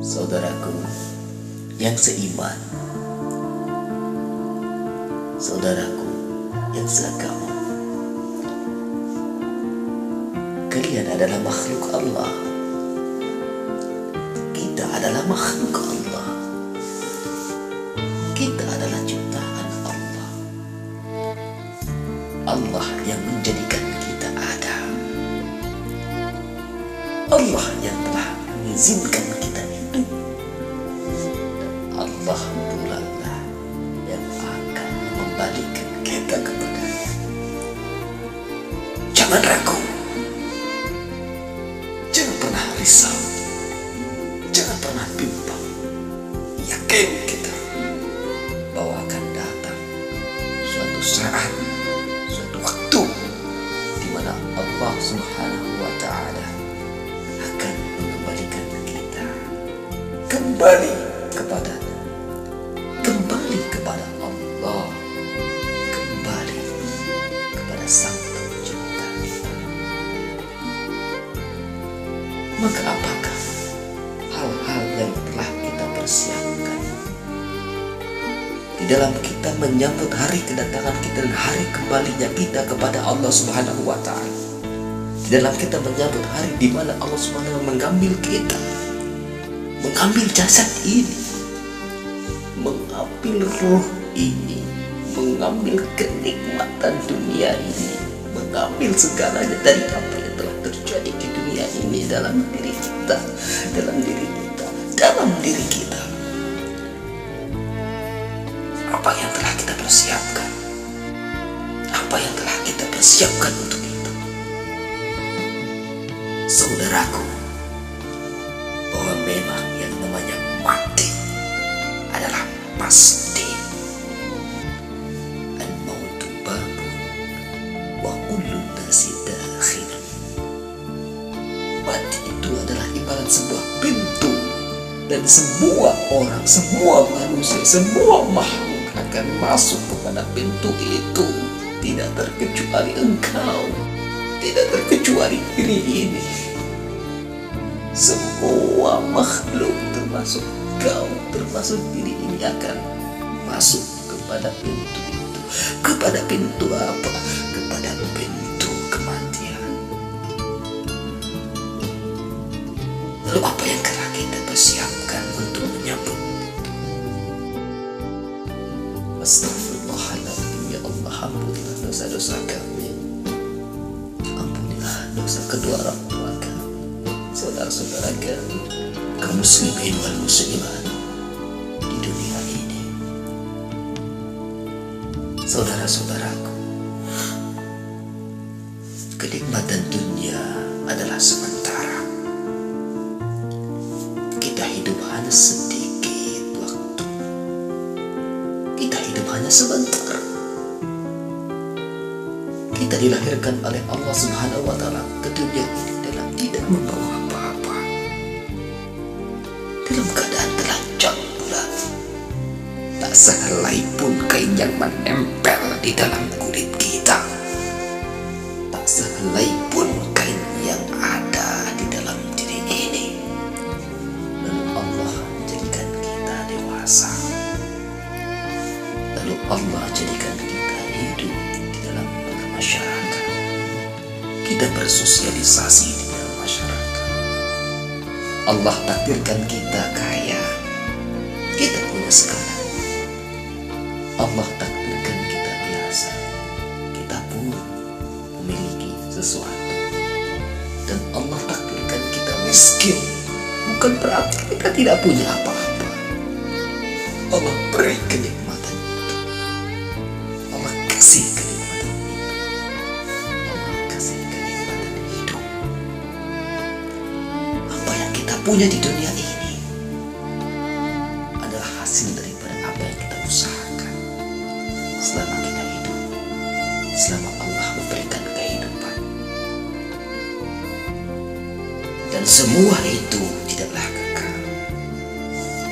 saudaraku yang seiman, saudaraku yang seagama. Kalian adalah makhluk Allah. Kita adalah makhluk Allah. Kita adalah ciptaan Allah. Allah yang menjadikan kita ada. Allah yang telah mengizinkan kita hidup. Dan Allah pula lah yang akan membalikan kita kepadanya. Jangan ragu. Jangan pernah risau. Jangan pernah bimbang. Yakin kita bahwa akan datang suatu saat, suatu waktu di mana Allah Subhanahu wa Ta'ala akan mengembalikan kita kembali kepadanya, kembali kepada Allah, kembali kepada Sang Pencipta kita. Maka apakah hal-hal yang telah kita persiapkan di dalam kita menyambut hari kedatangan kita dan hari kembalinya kita kepada Allah Subhanahu wa Ta'ala, di dalam kita menyambut hari di mana Allah Subhanahu wa Ta'ala mengambil kita, mengambil jasad ini, mengambil ruh ini, mengambil kenikmatan dunia ini, mengambil segalanya dari apa yang telah terjadi di dunia ini dalam diri kita, dalam diri kita, dalam diri kita. Apa yang telah kita persiapkan? Apa yang telah kita persiapkan untuk itu? Saudaraku, bahwa memang yang namanya mati adalah pasti. Al-mautu babun wa kullu nasi dakhil. Mati itu adalah ibarat sebuah pintu, dan semua orang, semua manusia, semua makhluk akan masuk kepada pintu itu, tidak terkecuali engkau, tidak terkecuali diri ini. Semua makhluk termasuk kau, termasuk diri ini akan masuk kepada pintu itu. Kepada pintu apa? Kepada pintu kematian. Lalu apa yang telah kita persiapkan untuk menyambut? Astagfirullahaladzim, ya Allah, ampunilah dosa-dosa kami, ampunilah dosa kedua orang tua kami, saudara-saudara kami, kaum muslimin wal muslimat di dunia ini. Saudara-saudaraku, kenikmatan dunia adalah sementara. Kita hidup hanya sedikit waktu. Kita hidup hanya sebentar. Kita dilahirkan oleh Allah Subhanahu wa Ta'ala ke dunia ini dalam tidak membawa apa-apa, dalam keadaan telanjang pula. Tak sehelai pun kain yang menempel di dalam kulit kita. Tak sehelai pun kain yang ada di dalam diri ini. Lalu Allah jadikan kita dewasa. Lalu Allah jadikan kita hidup di dalam masyarakat. Kita bersosialisasi di dalam masyarakat. Allah takdirkan kita kaya. Kita punya segala. Allah takdirkan kita biasa. Kita pun memiliki sesuatu. Dan Allah takdirkan kita miskin. Bukan berarti kita tidak punya apa-apa. Allah beri kenikmatan itu. Allah kasih kenikmatan itu. Allah kasih kenikmatan hidup. Apa yang kita punya di dunia ini adalah hasil daripada apa yang kita usahakan selama kita hidup, selama Allah memberikan kehidupan. Dan semua itu tidaklah kekal,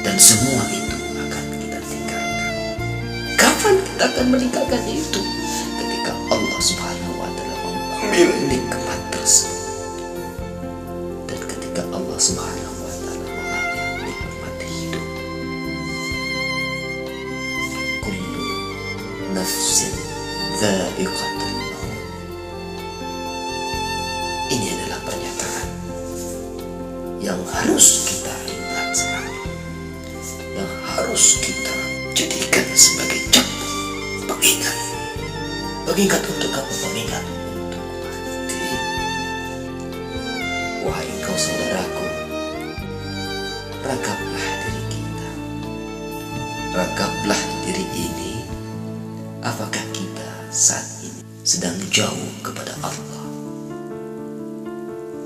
dan semua itu akan kita tinggalkan. Kapan kita akan meninggalkan itu? Ketika Allah Subhanahu wa Ta'ala mengambil nikmat tersebut. Dan ketika Allah Subhanahu wa Ta'ala mengambil nikmat dha'iqatul maut. Ini adalah pernyataan yang harus kita ingat selalu, yang harus kita jadikan sebagai pengingat. Pengingat untuk apa? Pengingat untuk mati. Wahai engkau saudaraku, ragaplah diri kita, ragaplah diri ini. Apakah kita saat ini sedang jauh kepada Allah?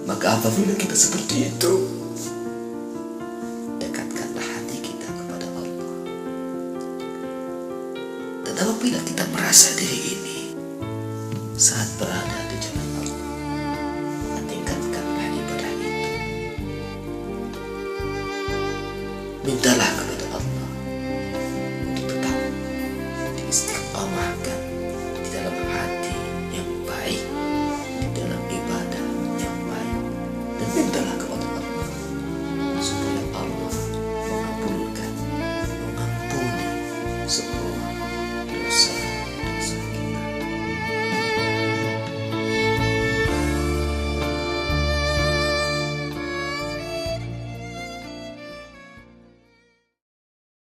Maka apabila kita seperti itu, dekatkanlah hati kita kepada Allah. Dan apabila kita merasa diri ini saat berada